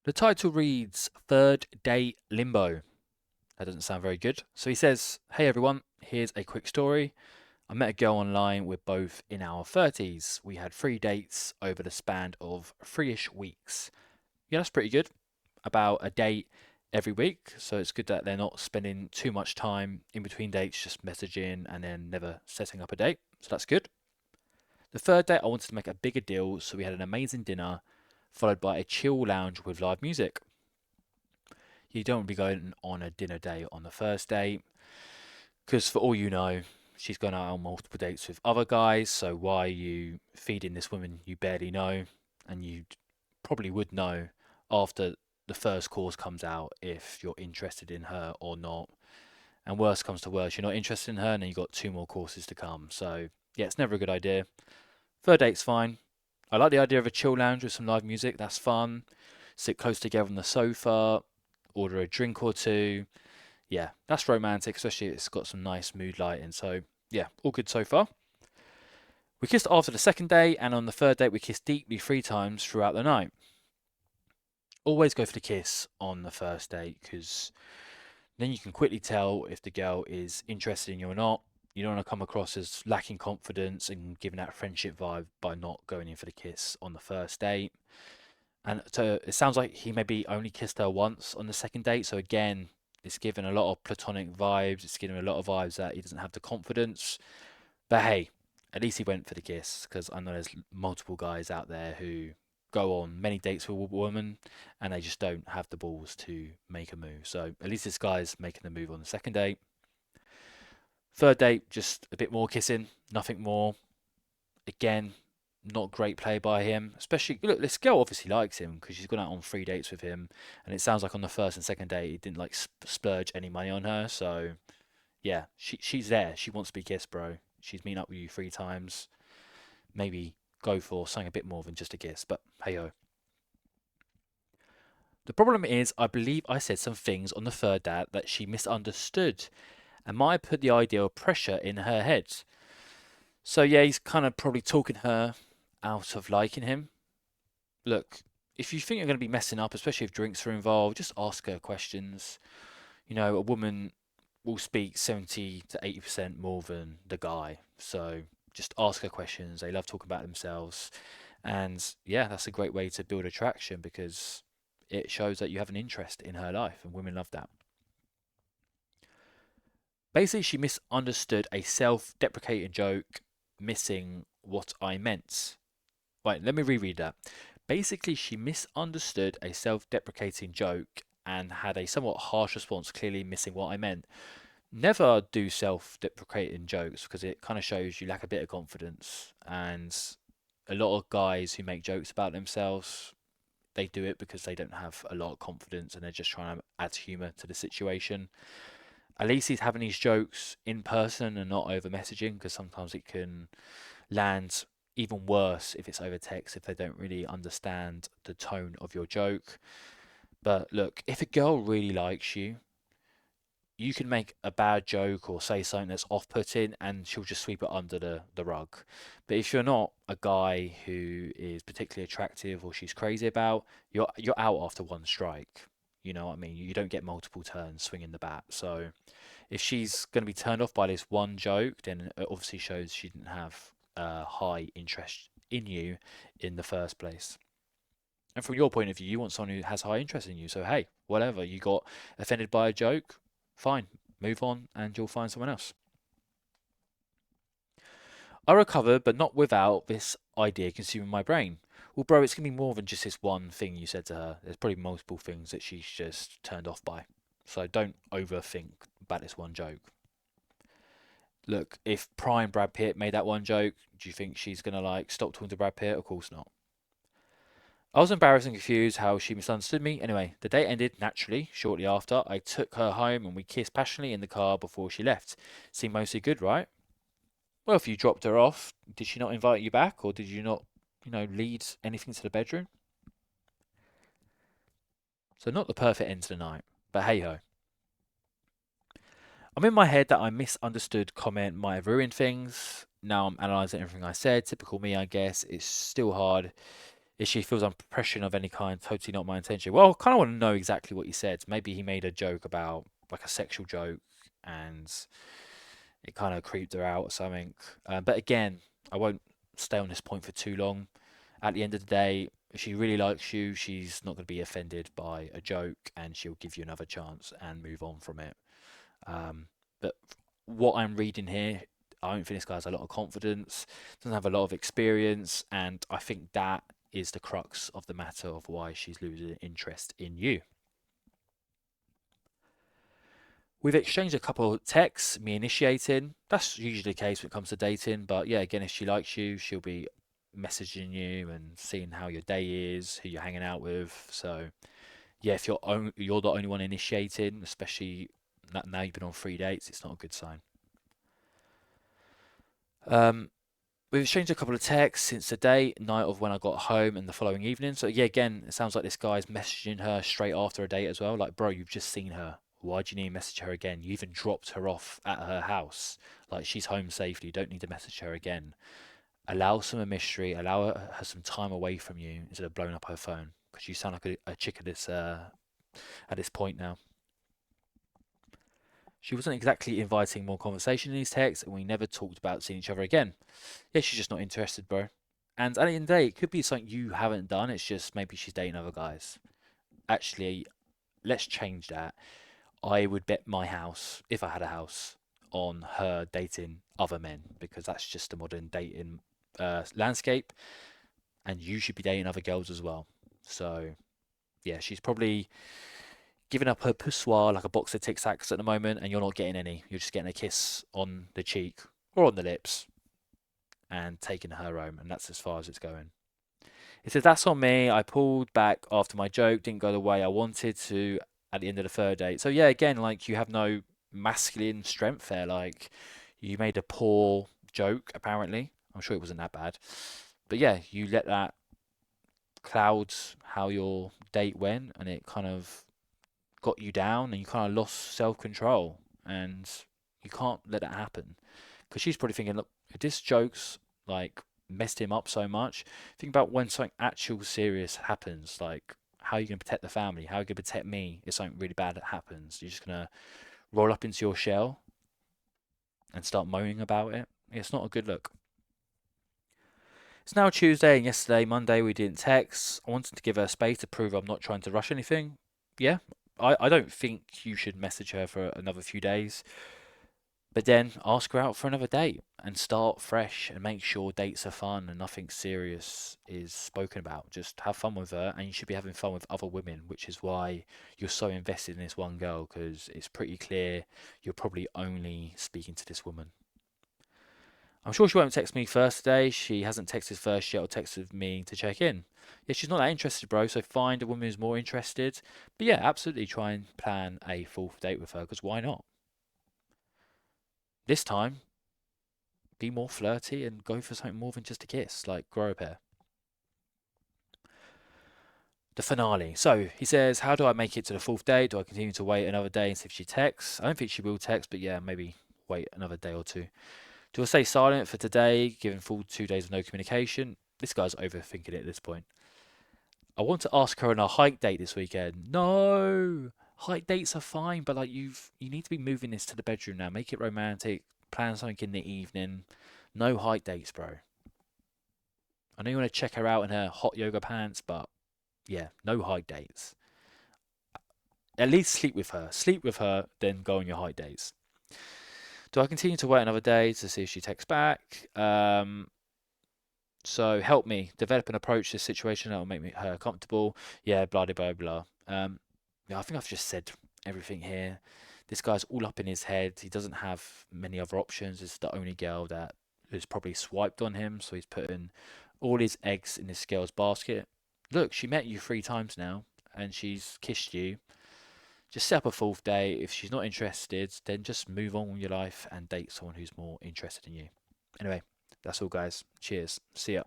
The title reads Third Date Limbo. That doesn't sound very good. So he says, "Hey everyone, here's a quick story. I met a girl online. We're both in our 30s. We had 3 dates over the span of 3-ish weeks. Yeah, that's pretty good. About a date every week. So it's good that they're not spending too much time in between dates just messaging and then never setting up a date. So that's good. The third date, I wanted to make a bigger deal. So we had an amazing dinner followed by a chill lounge with live music. You don't want to be going on a dinner date on the first date because, for all you know, she's gone out on multiple dates with other guys. So why are you feeding this woman you barely know? And you probably would know after the first course comes out if you're interested in her or not. And worst comes to worst, you're not interested in her, and then you've got 2 more courses to come. So yeah, it's never a good idea. Third date's fine. I like the idea of a chill lounge with some live music. That's fun. Sit close together on the sofa, order a drink or two. Yeah, that's romantic, especially if it's got some nice mood lighting. So yeah, all good so far. We kissed after the second day, and on the third date, we kissed deeply 3 times throughout the night. Always go for the kiss on the first date because then you can quickly tell if the girl is interested in you or not. You don't want to come across as lacking confidence and giving that friendship vibe by not going in for the kiss on the first date. And so it sounds like he maybe only kissed her once on the second date. So again, it's given a lot of platonic vibes. It's giving a lot of vibes that he doesn't have the confidence. But hey, at least he went for the kiss because I know there's multiple guys out there who go on many dates with a woman and they just don't have the balls to make a move. So at least this guy's making the move on the second date. Third date, just a bit more kissing, nothing more. Again, not great play by him. Especially, look, this girl obviously likes him because she's gone out on 3 dates with him, and it sounds like on the first and second date he didn't like splurge any money on her. So yeah, she's there. She wants to be kissed, bro. She's meeting up with you 3 times. Maybe go for something a bit more than just a kiss. But hey ho. The problem is, I believe I said some things on the third date that she misunderstood, and might put the idea of pressure in her head. So yeah, he's kind of probably talking her out of liking him. Look, if you think you're going to be messing up, especially if drinks are involved, just ask her questions. You know, a woman will speak 70 to 80% more than the guy. So just ask her questions. They love talking about themselves. And yeah, that's a great way to build attraction because it shows that you have an interest in her life, and women love that. Basically, she misunderstood a self deprecating joke, missing what I meant. Right, let me reread that. Basically, she misunderstood a self deprecating joke and had a somewhat harsh response, clearly missing what I meant. Never do self deprecating jokes because it kind of shows you lack a bit of confidence. And a lot of guys who make jokes about themselves, they do it because they don't have a lot of confidence and they're just trying to add humour to the situation. At least he's having these jokes in person and not over messaging because sometimes it can land even worse if it's over text if they don't really understand the tone of your joke. But look, if a girl really likes you, you can make a bad joke or say something that's off putting and she'll just sweep it under the rug. But if you're not a guy who is particularly attractive or she's crazy about, you're out after one strike. You know what I mean? You don't get multiple turns swinging the bat. So if she's going to be turned off by this one joke, then it obviously shows she didn't have high interest in you in the first place. And from your point of view, you want someone who has high interest in you. So hey, whatever, you got offended by a joke, fine, move on, and you'll find someone else. I recovered, but not without this idea consuming my brain. Well, bro, it's gonna be more than just this one thing you said to her. There's probably multiple things that she's just turned off by. So don't overthink about this one joke. Look, if prime Brad Pitt made that one joke, do you think she's gonna like stop talking to Brad Pitt? Of course not. I was embarrassed and confused how she misunderstood me. Anyway, the date ended naturally shortly after. I took her home and we kissed passionately in the car before she left. Seemed mostly good, right? Well, if you dropped her off, did she not invite you back or did you not, lead anything to the bedroom? So not the perfect end to the night, but hey ho. I'm in my head that I misunderstood comment might have ruined things. Now I'm analysing everything I said. Typical me, I guess. It's still hard. If she feels under pressure of any kind, totally not my intention. Well, I kind of want to know exactly what he said. Maybe he made a joke about like a sexual joke, and it kind of creeped her out or something. But again, I won't stay on this point for too long. At the end of the day, if she really likes you, she's not going to be offended by a joke, and she'll give you another chance and move on from it. But what I'm reading here, I don't think this guy has a lot of confidence, doesn't have a lot of experience, and I think that is the crux of the matter of why she's losing interest in you. We've exchanged a couple of texts, me initiating. That's usually the case when it comes to dating. But yeah, again, if she likes you, she'll be messaging you and seeing how your day is, who you're hanging out with. So yeah, if you're the only one initiating, especially now you've been on 3 dates, it's not a good sign. Um, we've exchanged a couple of texts since the night of when I got home and the following evening. So yeah, again, it sounds like this guy's messaging her straight after a date as well. Like, bro, you've just seen her. Why do you need to message her again? You even dropped her off at her house. Like, she's home safely. You don't need to message her again. Allow some mystery. Allow her some time away from you instead of blowing up her phone. Because you sound like a chick at this point now. She wasn't exactly inviting more conversation in these texts, and we never talked about seeing each other again. Yeah, she's just not interested, bro. And at the end of the day, it could be something you haven't done. It's just maybe she's dating other guys. Actually, let's change that. I would bet my house, if I had a house, on her dating other men because that's just the modern dating landscape. And you should be dating other girls as well. So, yeah, she's probably giving up her poussoir like a box of Tic Tacs at the moment, and you're not getting any. You're just getting a kiss on the cheek or on the lips and taking her home, and that's as far as it's going. He says, that's on me. I pulled back after my joke didn't go the way I wanted to at the end of the third date. So, yeah, again, like you have no masculine strength there. Like you made a poor joke, apparently. I'm sure it wasn't that bad. But yeah, you let that cloud how your date went, and it kind of got you down, and you kind of lost self control. And you can't let that happen because she's probably thinking, look, if this joke's like messed him up so much, think about when something actual serious happens. Like, how are you going to protect the family? How are you going to protect me if something really bad happens? You're just going to roll up into your shell and start moaning about it. It's not a good look. It's now Tuesday, and yesterday, Monday, we didn't text. I wanted to give her space to prove I'm not trying to rush anything. Yeah, I don't think you should message her for another few days. But then ask her out for another date and start fresh and make sure dates are fun and nothing serious is spoken about. Just have fun with her, and you should be having fun with other women, which is why you're so invested in this one girl because it's pretty clear you're probably only speaking to this woman. I'm sure she won't text me first today. She hasn't texted first yet or texted me to check in. Yeah, she's not that interested, bro. So find a woman who's more interested. But yeah, absolutely try and plan a fourth date with her because why not? This time, be more flirty and go for something more than just a kiss, like grow a pair. The finale. So he says, how do I make it to the fourth date? Do I continue to wait another day and see if she texts? I don't think she will text, but yeah, maybe wait another day or two. Do I stay silent for today, given full 2 days of no communication? This guy's overthinking it at this point. I want to ask her on a hike date this weekend. No, hike dates are fine, but like you need to be moving this to the bedroom now. Make it romantic. Plan something in the evening. No hike dates, bro. I know you want to check her out in her hot yoga pants, but yeah, no hike dates. At least sleep with her. Sleep with her, then go on your hike dates. Do I continue to wait another day to see if she texts back? So help me develop an approach to this situation that will make her comfortable. Yeah, blah blah blah. Yeah, I think I've just said everything here. This guy's all up in his head. He doesn't have many other options. It's the only girl that has probably swiped on him, so he's putting all his eggs in this girl's basket. Look, she met you 3 times now, and she's kissed you. Just set up a fourth date. If she's not interested, then just move on with your life and date someone who's more interested in you. Anyway, that's all, guys. Cheers. See ya.